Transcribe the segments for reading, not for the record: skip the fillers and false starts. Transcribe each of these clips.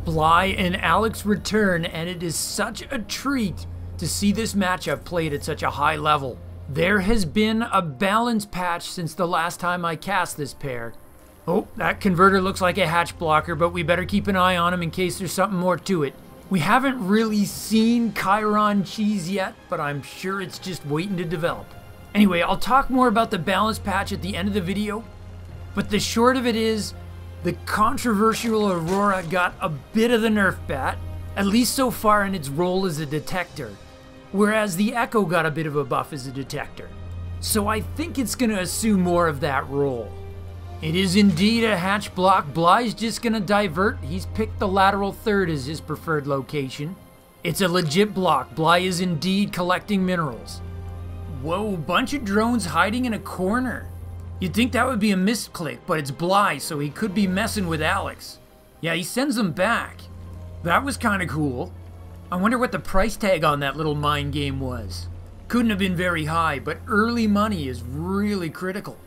Bly and Alex return, and it is such a treat to see this matchup played at such a high level. There has been a balance patch since the last time I cast this pair. Oh, that converter looks like a hatch blocker, but we better keep an eye on him in case there's something more to it. We haven't really seen Keiron cheese yet, but I'm sure it's just waiting to develop. Anyway, I'll talk more about the balance patch at the end of the video, but the short of it is, the controversial Aurora got a bit of the nerf bat, at least so far in its role as a detector, whereas the Echo got a bit of a buff as a detector. So I think it's going to assume more of that role. It is indeed a hatch block. Bly's just going to divert. He's picked the lateral third as his preferred location. It's a legit block. Bly is indeed collecting minerals. Whoa, bunch of drones hiding in a corner. You'd think that would be a misclick, but it's Bly, so he could be messing with Alex. Yeah, he sends them back. That was kind of cool. I wonder what the price tag on that little mind game was. Couldn't have been very high, but early money is really critical.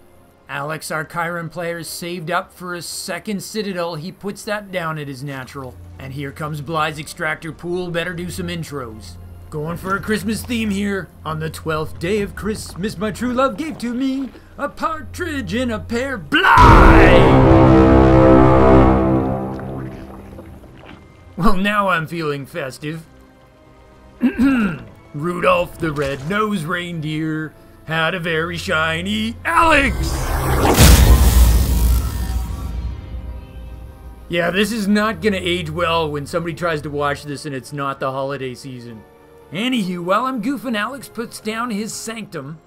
Alex, our Keiron player, is saved up for a second Citadel. He puts that down at his natural. And here comes Bly's extractor pool. Better do some intros. Going for a Christmas theme here. On the 12th day of Christmas, my true love gave to me a partridge in a pear. Bly! Well, now I'm feeling festive. Rudolph the red-nosed reindeer had a very shiny Alex! Yeah, this is not gonna age well when somebody tries to watch this and it's not the holiday season. Anywho, while I'm goofing, Alex puts down his Sanctum,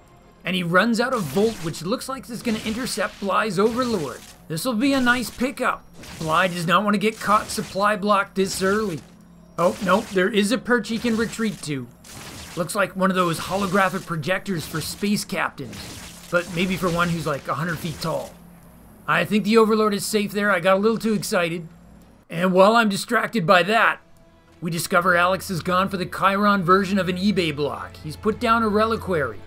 and he runs out of Volt, which looks like it's gonna intercept Bly's Overlord. This'll be a nice pickup. Bly does not want to get caught supply blocked this early. Oh, no, there is a perch he can retreat to. Looks like one of those holographic projectors for space captains, but maybe for one who's like 100 feet tall. I think the Overlord is safe there. I got a little too excited. And while I'm distracted by that, we discover Alex has gone for the Keiron version of an eBay block. He's put down a reliquary.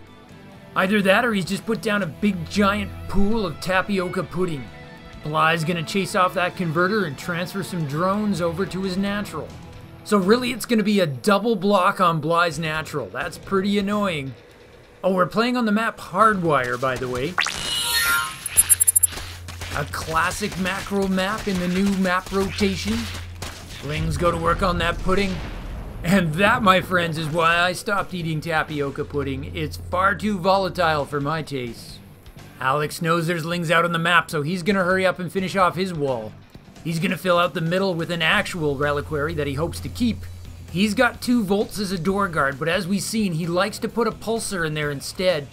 Either that or he's just put down a big giant pool of tapioca pudding. Bly's gonna chase off that converter and transfer some drones over to his natural. So really it's gonna be a double block on Bly's natural. That's pretty annoying. Oh, we're playing on the map Hardwire, by the way. A classic macro map in the new map rotation. Lings go to work on that pudding. And that, my friends, is why I stopped eating tapioca pudding. It's far too volatile for my tastes. Alex knows there's Lings out on the map, so he's gonna hurry up and finish off his wall. He's gonna fill out the middle with an actual reliquary that he hopes to keep. He's got 2 volts as a door guard, but as we've seen, he likes to put a pulsar in there instead.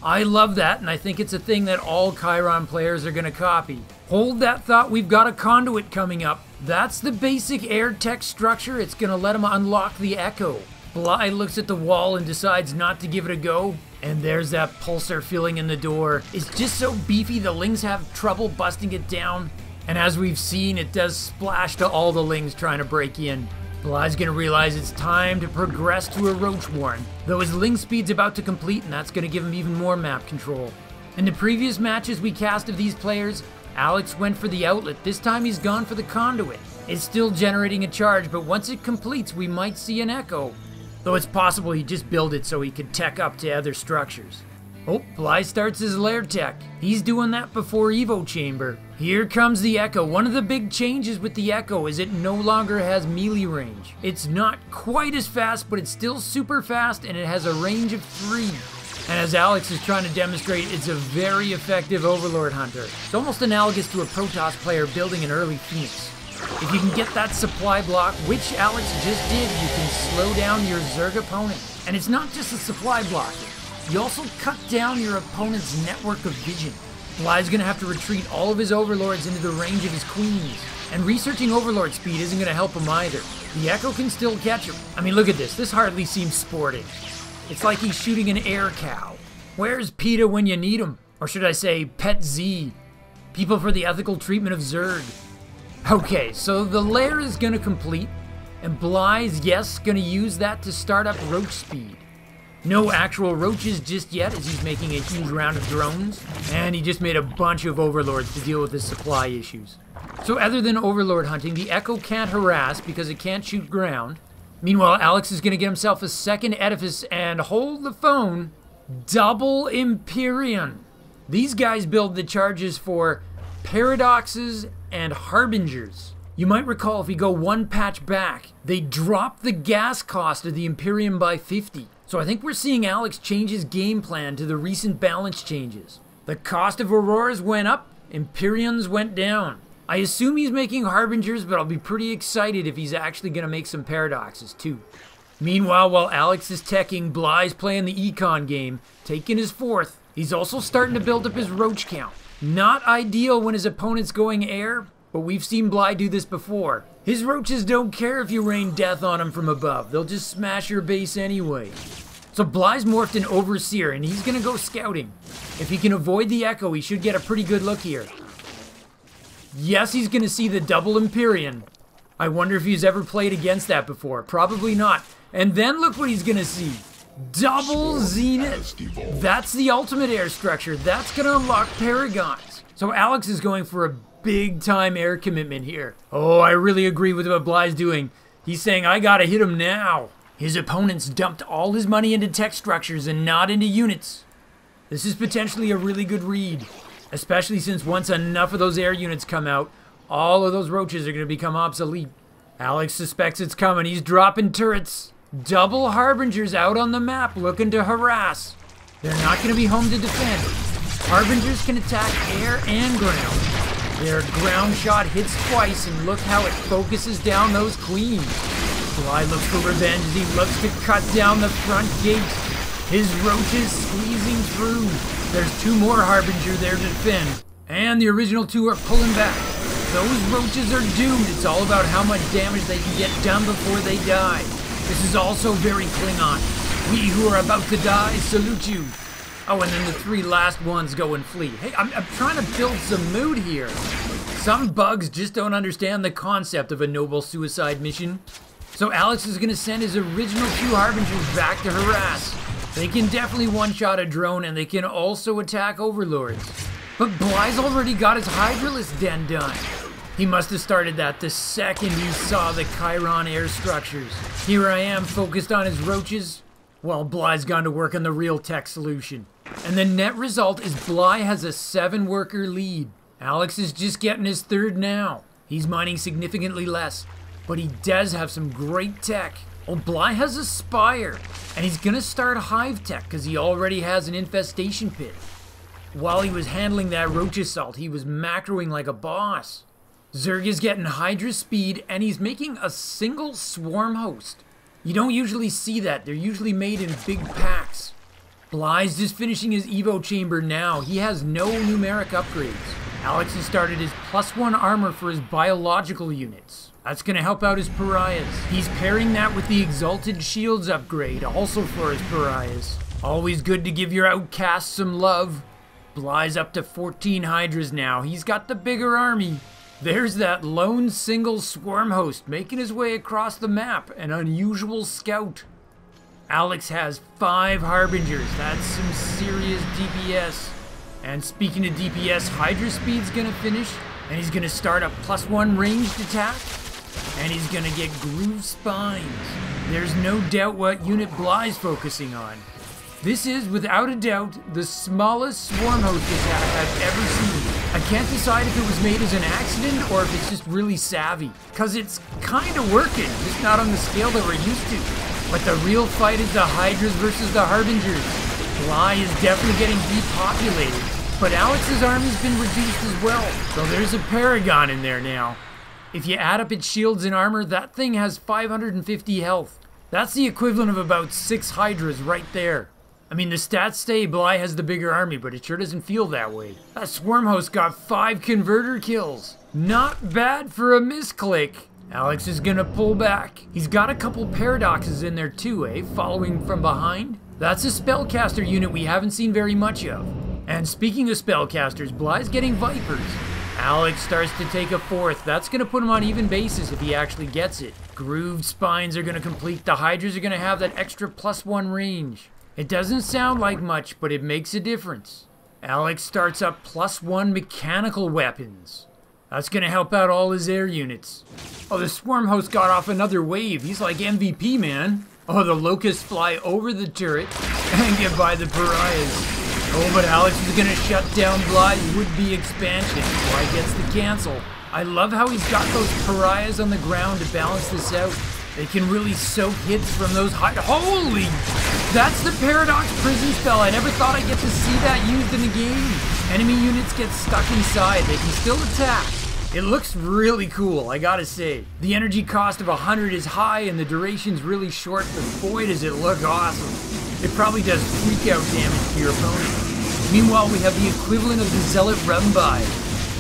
I love that, and I think it's a thing that all Keiron players are gonna copy. Hold that thought, we've got a conduit coming up. That's the basic air tech structure. It's gonna let him unlock the Echo. Bly looks at the wall and decides not to give it a go. And there's that pulsar filling in the door. It's just so beefy, the Lings have trouble busting it down. And as we've seen, it does splash to all the Lings trying to break in. Bly's gonna realize it's time to progress to a Roach Warren, though his Ling speed's about to complete, and that's gonna give him even more map control. In the previous matches we cast of these players, Alex went for the outlet. This time he's gone for the conduit. It's still generating a charge, but once it completes, we might see an Echo. Though it's possible he just built it so he could tech up to other structures. Oh, Bly starts his lair tech. He's doing that before Evo Chamber. Here comes the Echo. One of the big changes with the Echo is it no longer has melee range. It's not quite as fast, but it's still super fast, and it has a range of 3. And as Alex is trying to demonstrate, it's a very effective Overlord hunter. It's almost analogous to a Protoss player building an early Phoenix. If you can get that supply block, which Alex just did, you can slow down your Zerg opponent. And it's not just a supply block. You also cut down your opponent's network of vision. Bly's gonna have to retreat all of his Overlords into the range of his Queens. And researching Overlord speed isn't gonna help him either. The Echo can still catch him. I mean, look at this. This hardly seems sporting. It's like he's shooting an air cow. Where's PETA when you need him? Or should I say, Pet Z? People for the ethical treatment of Zerg. Okay, so the lair is gonna complete, and Bly's, yes, gonna use that to start up Roach speed. No actual roaches just yet, as he's making a huge round of drones. And he just made a bunch of overlords to deal with his supply issues. So other than overlord hunting, the Echo can't harass because it can't shoot ground. Meanwhile, Alex is going to get himself a second edifice and hold the phone. Double Empyrean. These guys build the charges for paradoxes and harbingers. You might recall if we go one patch back, they dropped the gas cost of the Empyrean by 50. So I think we're seeing Alex change his game plan to the recent balance changes. The cost of Auroras went up, Empyreans went down. I assume he's making harbingers, but I'll be pretty excited if he's actually going to make some paradoxes too. Meanwhile, while Alex is teching, Bly's playing the econ game, taking his fourth. He's also starting to build up his roach count. Not ideal when his opponent's going air, but we've seen Bly do this before. His roaches don't care if you rain death on them from above. They'll just smash your base anyway. So Bly's morphed an Overseer, and he's going to go scouting. If he can avoid the Echo, he should get a pretty good look here. Yes, he's going to see the double Empyrean. I wonder if he's ever played against that before. Probably not. And then look what he's going to see. Double Zenith. That's the ultimate air structure. That's going to unlock Paragons. So Alex is going for a big-time air commitment here. Oh, I really agree with what Bly's doing. He's saying, I got to hit him now. His opponents dumped all his money into tech structures and not into units. This is potentially a really good read. Especially since once enough of those air units come out, all of those roaches are going to become obsolete. Alex suspects it's coming. He's dropping turrets. Double Harbingers out on the map looking to harass. They're not going to be home to defend. Harbingers can attack air and ground. Their ground shot hits twice, and look how it focuses down those queens. Bly looks for revenge as he looks to cut down the front gate. His roaches squeezing through. There's two more Harbinger there to defend. And the original two are pulling back. Those roaches are doomed. It's all about how much damage they can get done before they die. This is also very Klingon. We who are about to die salute you. Oh, and then the three last ones go and flee. Hey, I'm trying to build some mood here. Some bugs just don't understand the concept of a noble suicide mission. So Alex is going to send his original two Harbingers back to harass. They can definitely one-shot a drone, and they can also attack overlords. But Bly's already got his Hydralisk den done. He must have started that the second he saw the Keiron air structures. Here I am, focused on his roaches, while Bly's gone to work on the real tech solution. And the net result is Bly has a 7-worker lead. Alex is just getting his third now. He's mining significantly less, but he does have some great tech. Oh, Bly has a Spire, and he's gonna start Hive Tech because he already has an infestation pit. While he was handling that roach assault, he was macroing like a boss. Zerg is getting Hydra speed, and he's making a single swarm host. You don't usually see that. They're usually made in big packs. Bly's just finishing his Evo chamber now. He has no numeric upgrades. Alex has started his +1 armor for his biological units. That's going to help out his pariahs. He's pairing that with the Exalted Shields upgrade, also for his pariahs. Always good to give your outcasts some love. Bly's up to 14 Hydras now. He's got the bigger army. There's that lone single swarm host making his way across the map, an unusual scout. Alex has 5 Harbingers. That's some serious DPS. And speaking of DPS, Hydra speed's going to finish, and he's going to start a +1 ranged attack. And he's gonna get Groove Spines. There's no doubt what unit Bly's focusing on. This is, without a doubt, the smallest swarm host attack I've ever seen. I can't decide if it was made as an accident or if it's just really savvy. Cause it's kinda working, just not on the scale that we're used to. But the real fight is the Hydras versus the Harbingers. Bly is definitely getting depopulated, but Alex's army's been reduced as well. So there's a Paragon in there now. If you add up its shields and armor, that thing has 550 health. That's the equivalent of about 6 Hydras right there. I mean, the stats say Bly has the bigger army, but it sure doesn't feel that way. That swarm host got 5 converter kills. Not bad for a misclick. Alex is gonna pull back. He's got a couple paradoxes in there too, eh? Following from behind. That's a spellcaster unit we haven't seen very much of. And speaking of spellcasters, Bly's getting Vipers. Alex starts to take a 4th. That's going to put him on even basis if he actually gets it. Grooved Spines are going to complete. The Hydras are going to have that extra +1 range. It doesn't sound like much, but it makes a difference. Alex starts up +1 mechanical weapons. That's gonna help out all his air units. Oh, the swarm host got off another wave. He's like MVP, man. Oh, the locusts fly over the turret and get by the pariahs. Oh, but Alex is gonna shut down Bly's would-be expansion. Bly gets the cancel. I love how he's got those pariahs on the ground to balance this out. They can really soak hits from those high... Holy! That's the Paradox Prison spell. I never thought I'd get to see that used in a game. Enemy units get stuck inside. They can still attack. It looks really cool, I gotta say. The energy cost of 100 is high and the duration's really short, but boy does it look awesome. It probably does freak out damage to your opponent. Meanwhile, we have the equivalent of the Zealot run-by.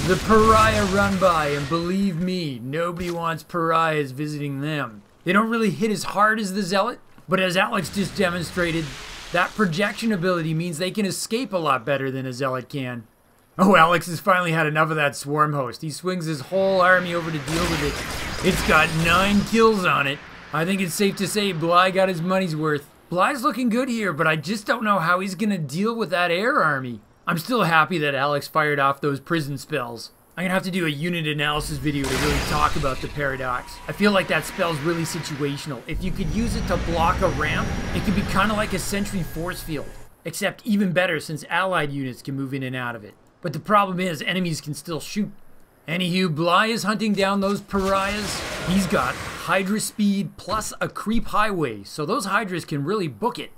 The Pariah run-by, and believe me, nobody wants pariahs visiting them. They don't really hit as hard as the Zealot, but as Alex just demonstrated, that projection ability means they can escape a lot better than a Zealot can. Oh, Alex has finally had enough of that swarm host. He swings his whole army over to deal with it. It's got 9 kills on it. I think it's safe to say Bly got his money's worth. Bly's looking good here, but I just don't know how he's gonna deal with that air army. I'm still happy that Alex fired off those prison spells. I'm gonna have to do a unit analysis video to really talk about the Paradox. I feel like that spell's really situational. If you could use it to block a ramp, it could be kind of like a sentry force field. Except even better since allied units can move in and out of it. But the problem is, enemies can still shoot. Anywho, Bly is hunting down those pariahs. He's got Hydra speed plus a creep highway, so those Hydras can really book it.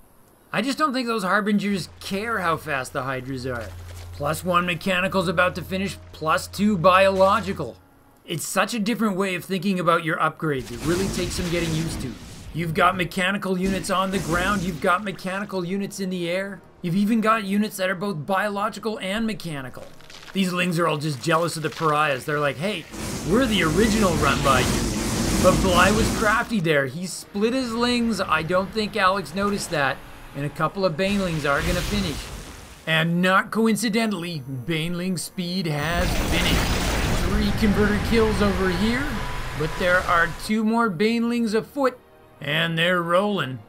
I just don't think those Harbingers care how fast the Hydras are. +1 mechanical's about to finish, +2 biological. It's such a different way of thinking about your upgrades. It really takes some getting used to. You've got mechanical units on the ground, you've got mechanical units in the air. You've even got units that are both biological and mechanical. These lings are all just jealous of the pariahs. They're like, hey, we're the original run-by unit. But Bly was crafty there. He split his lings. I don't think Alex noticed that. And a couple of banelings are gonna finish. And not coincidentally, baneling speed has finished. 3 converter kills over here, but there are 2 more banelings afoot, and they're rolling.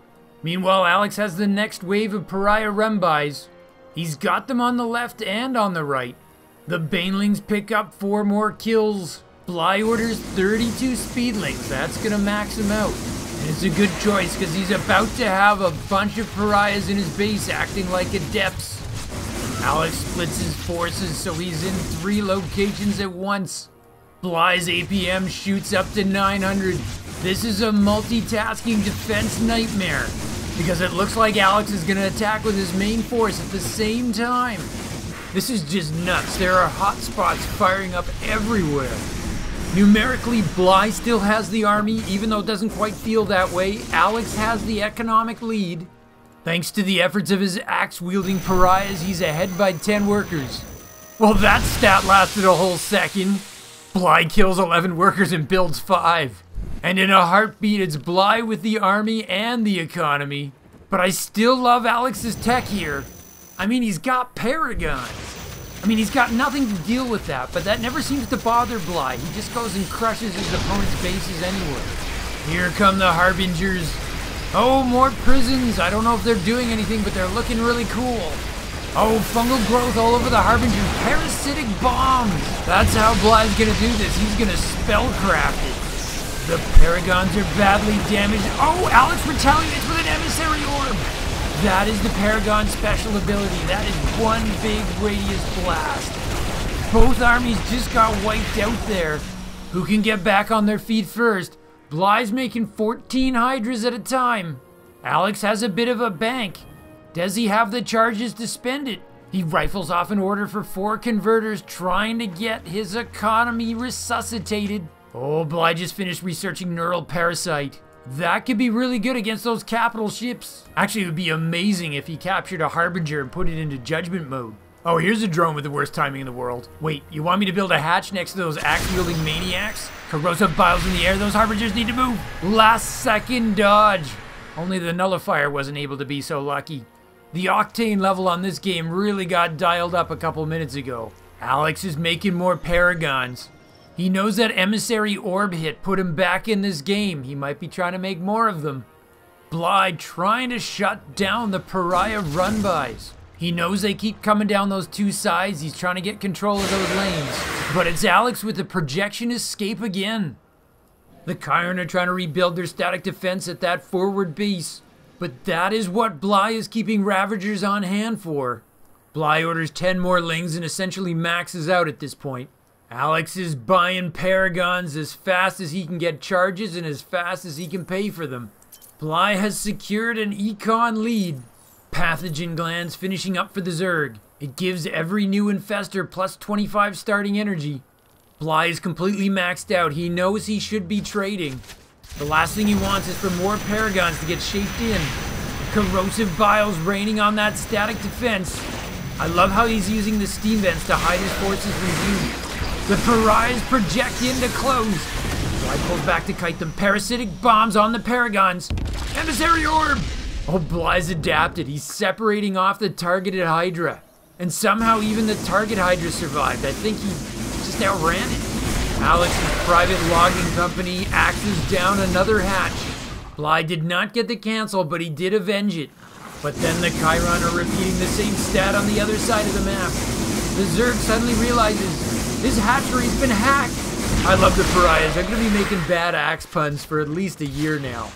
Meanwhile, Alex has the next wave of pariah run-bys. He's got them on the left and on the right. The banelings pick up 4 more kills. Bly orders 32 speedlings. That's gonna max him out. And it's a good choice because he's about to have a bunch of pariahs in his base acting like adepts. Alex splits his forces so he's in 3 locations at once. Bly's APM shoots up to 900. This is a multitasking defense nightmare because it looks like Alex is going to attack with his main force at the same time. This is just nuts. There are hot spots firing up everywhere. Numerically, Bly still has the army, even though it doesn't quite feel that way. Alex has the economic lead. Thanks to the efforts of his axe-wielding pariahs, he's ahead by 10 workers. Well, that stat lasted a whole second. Bly kills 11 workers and builds 5. And in a heartbeat, it's Bly with the army and the economy. But I still love Alex's tech here. I mean, he's got paragons. I mean, he's got nothing to deal with that, but that never seems to bother Bly. He just goes and crushes his opponent's bases anyway. Here come the Harbingers. Oh, more prisons. I don't know if they're doing anything, but they're looking really cool. Oh, fungal growth all over the Harbingers. Parasitic bombs. That's how Bly's gonna do this. He's gonna spellcraft it. The Paragons are badly damaged. Oh, Alex retaliates with an emissary orb. That is the Paragon special ability. That is one big radius blast. Both armies just got wiped out there. Who can get back on their feet first? Bly's making 14 Hydras at a time. Alex has a bit of a bank. Does he have the charges to spend it? He rifles off an order for 4 converters trying to get his economy resuscitated. Oh, Bly just finished researching Neural Parasite. That could be really good against those capital ships. Actually, it would be amazing if he captured a Harbinger and put it into judgment mode. Oh, here's a drone with the worst timing in the world. Wait, you want me to build a hatch next to those axe-wielding maniacs? Corrosive biles in the air, those Harbingers need to move. Last second dodge. Only the Nullifier wasn't able to be so lucky. The octane level on this game really got dialed up a couple minutes ago. Alex is making more Paragons. He knows that emissary orb hit put him back in this game. He might be trying to make more of them. Bly trying to shut down the pariah run-bys. He knows they keep coming down those two sides. He's trying to get control of those lanes. But it's Alex with the projection escape again. The Keiron are trying to rebuild their static defense at that forward base. But that is what Bly is keeping Ravagers on hand for. Bly orders 10 more Lings and essentially maxes out at this point. Alex is buying Paragons as fast as he can get charges and as fast as he can pay for them. Bly has secured an econ lead. Pathogen glands finishing up for the Zerg. It gives every new infestor plus 25 starting energy. Bly is completely maxed out. He knows he should be trading. The last thing he wants is for more Paragons to get shaped in. Corrosive biles raining on that static defense. I love how he's using the steam vents to hide his forces from view. The pariahs project in to close. Bly pulls back to kite them. Parasitic bombs on the Paragons. Emissary orb! Oh, Bly's adapted. He's separating off the targeted Hydra. And somehow even the target Hydra survived. I think he just outran it. Alex's private logging company axes down another hatch. Bly did not get the cancel, but he did avenge it. But then the Keiron are repeating the same stat on the other side of the map. The Zerg suddenly realizes his hatchery's been hacked. I love the pariahs. I'm going to be making bad axe puns for at least a year now.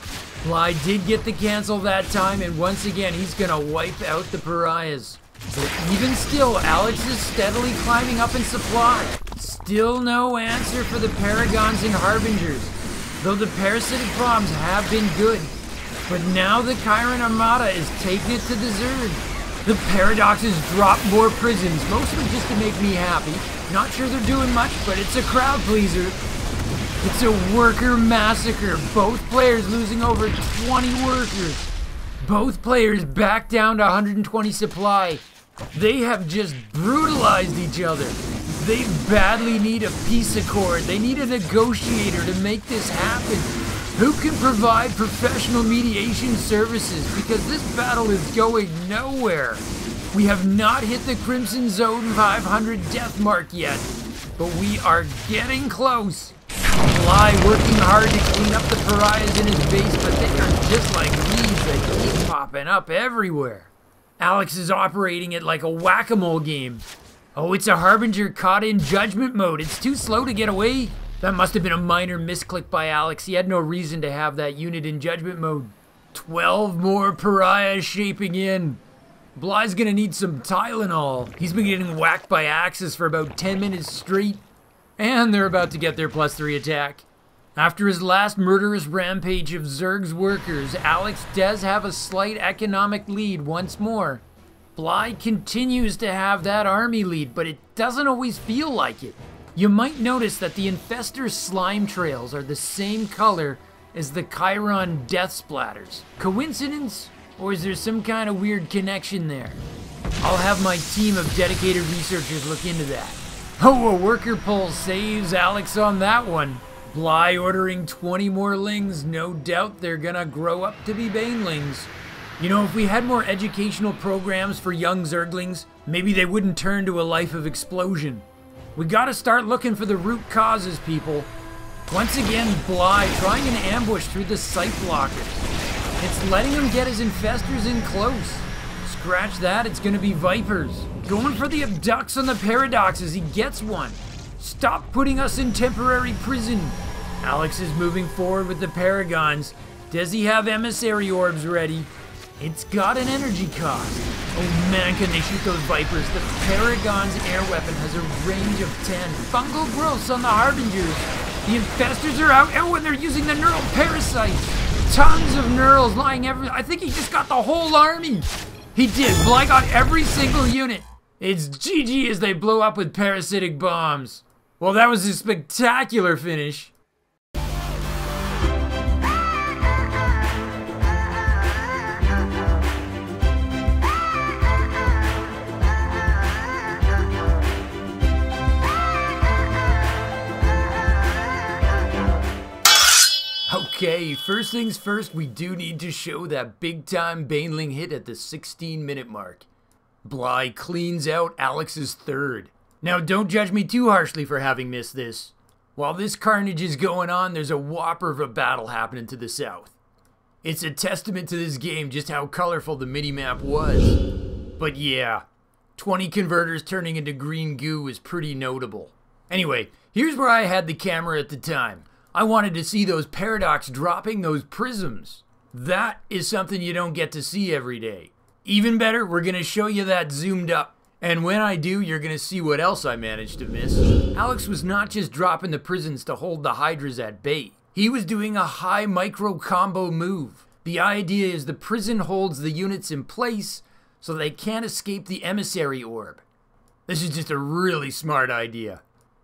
Bly did get the cancel that time, and once again, he's going to wipe out the pariahs. But even still, Alex is steadily climbing up in supply. Still no answer for the Paragons and Harbingers, though the parasitic bombs have been good. But now the Keiron Armada is taking it to the Zerg. The Paradoxes drop more prisons, mostly just to make me happy. Not sure they're doing much, but it's a crowd pleaser. It's a worker massacre. Both players losing over 20 workers. Both players back down to 120 supply. They have just brutalized each other. They badly need a peace accord. They need a negotiator to make this happen. Who can provide professional mediation services? Because this battle is going nowhere. We have not hit the Crimson Zone 500 death mark yet, but we are getting close. Bly working hard to clean up the pariahs in his base, but they are just like weeds that keep popping up everywhere. Alex is operating it like a whack-a-mole game. Oh, it's a Harbinger caught in judgment mode. It's too slow to get away. That must have been a minor misclick by Alex. He had no reason to have that unit in judgment mode. 12 more pariahs shaping in. Bly's gonna need some Tylenol. He's been getting whacked by axes for about 10 minutes straight. And they're about to get their +3 attack. After his last murderous rampage of Zerg's workers, Alex does have a slight economic lead once more. Bly continues to have that army lead, but it doesn't always feel like it. You might notice that the Infestor slime trails are the same color as the Keiron death splatters. Coincidence? Or is there some kind of weird connection there? I'll have my team of dedicated researchers look into that. Oh, a worker pull saves Alex on that one. Bly ordering 20 more Lings. No doubt they're gonna grow up to be Banelings. You know, if we had more educational programs for young Zerglings, maybe they wouldn't turn to a life of explosion. We gotta start looking for the root causes, people. Once again, Bly trying an ambush through the sight blockers. It's letting him get his infestors in close. Scratch that, it's gonna be Vipers. Going for the abducts on the Paradoxes, he gets one. Stop putting us in temporary prison. Alex is moving forward with the Paragons. Does he have emissary orbs ready? It's got an energy cost. Oh man, can they shoot those Vipers. The Paragon's air weapon has a range of 10. Fungal growths on the Harbingers. The infestors are out. Oh, and they're using the neural parasites. Tons of neurals lying everywhere. I think he just got the whole army. He did. Bly got every single unit. It's GG as they blow up with parasitic bombs. Well, that was a spectacular finish. Okay, first things first, we do need to show that big-time Baneling hit at the 16-minute mark. Bly cleans out Alex's third. Now, don't judge me too harshly for having missed this. While this carnage is going on, there's a whopper of a battle happening to the south. It's a testament to this game just how colorful the minimap was. But yeah, 20 converters turning into green goo is pretty notable. Anyway, here's where I had the camera at the time. I wanted to see those paradox dropping those prisms. That is something you don't get to see every day. Even better, we're going to show you that zoomed up. And when I do, you're going to see what else I managed to miss. Alex was not just dropping the prisons to hold the hydras at bay. He was doing a high micro combo move. The idea is the prison holds the units in place so they can't escape the emissary orb. This is just a really smart idea.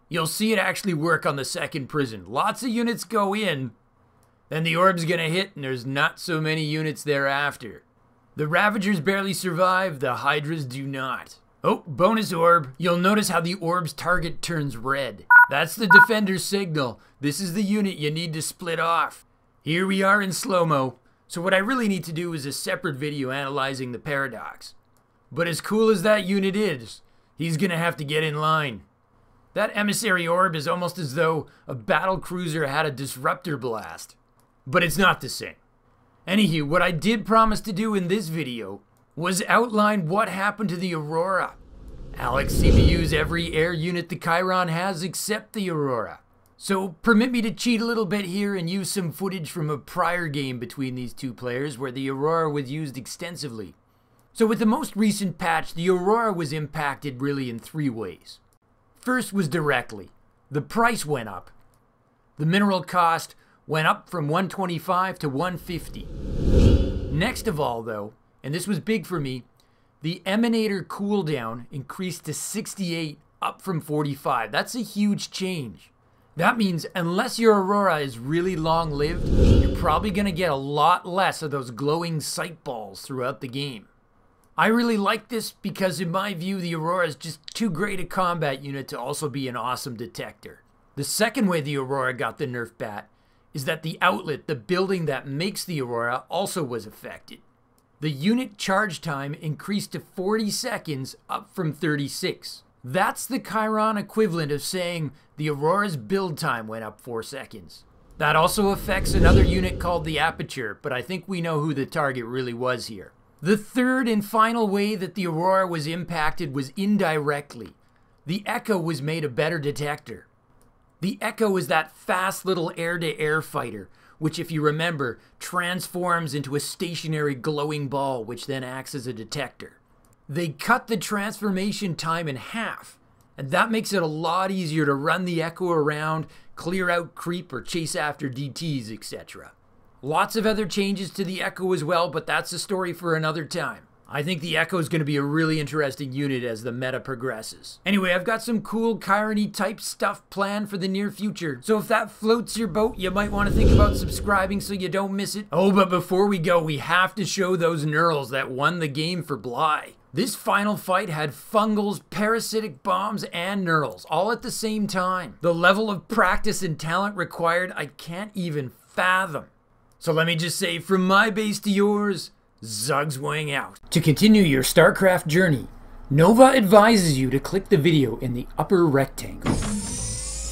You'll see it actually work on the second prison. Lots of units go in, then the orb's gonna hit and there's not so many units thereafter. The Ravagers barely survive, the Hydras do not. Oh, bonus orb. You'll notice how the orb's target turns red. That's the defender's signal. This is the unit you need to split off. Here we are in slow-mo. So what I really need to do is a separate video analyzing the paradox. But as cool as that unit is, he's gonna have to get in line. That emissary orb is almost as though a battle cruiser had a disruptor blast. But it's not the same. Anywho, what I did promise to do in this video was outline what happened to the Aurora. Alex seemed to use every air unit the Keiron has except the Aurora. So permit me to cheat a little bit here and use some footage from a prior game between these two players where the Aurora was used extensively. So with the most recent patch, the Aurora was impacted really in 3 ways. First was directly. The price went up. The mineral cost went up from 125 to 150. Next of all though, and this was big for me, the Emanator cooldown increased to 68, up from 45. That's a huge change. That means unless your Aurora is really long-lived, you're probably going to get a lot less of those glowing sight balls throughout the game. I really like this because in my view, the Aurora is just too great a combat unit to also be an awesome detector. The second way the Aurora got the nerf bat is that the outlet, the building that makes the Aurora, also was affected. The unit charge time increased to 40 seconds, up from 36. That's the Keiron equivalent of saying the Aurora's build time went up 4 seconds. That also affects another unit called the Aperture, but I think we know who the target really was here. The third and final way that the Aurora was impacted was indirectly. The Echo was made a better detector. The Echo is that fast little air-to-air fighter, which if you remember, transforms into a stationary glowing ball, which then acts as a detector. They cut the transformation time in half, and that makes it a lot easier to run the Echo around, clear out creep, or chase after DTs, etc. Lots of other changes to the Echo as well, but that's a story for another time. I think the Echo is going to be a really interesting unit as the meta progresses. Anyway, I've got some cool Keiron-y type stuff planned for the near future, so if that floats your boat, you might want to think about subscribing so you don't miss it. Oh, but before we go, we have to show those Knurls that won the game for Bly. This final fight had fungals, parasitic bombs, and Knurls, all at the same time. The level of practice and talent required, I can't even fathom. So let me just say, from my base to yours, Zugzwang out. To continue your Starcraft journey, Nova advises you to click the video in the upper rectangle.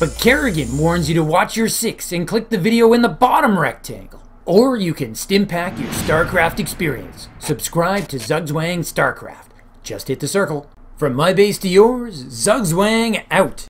But Kerrigan warns you to watch your 6 and click the video in the bottom rectangle. Or you can stimpack your Starcraft experience. Subscribe to Zugzwang Starcraft. Just hit the circle. From my base to yours, Zugzwang out.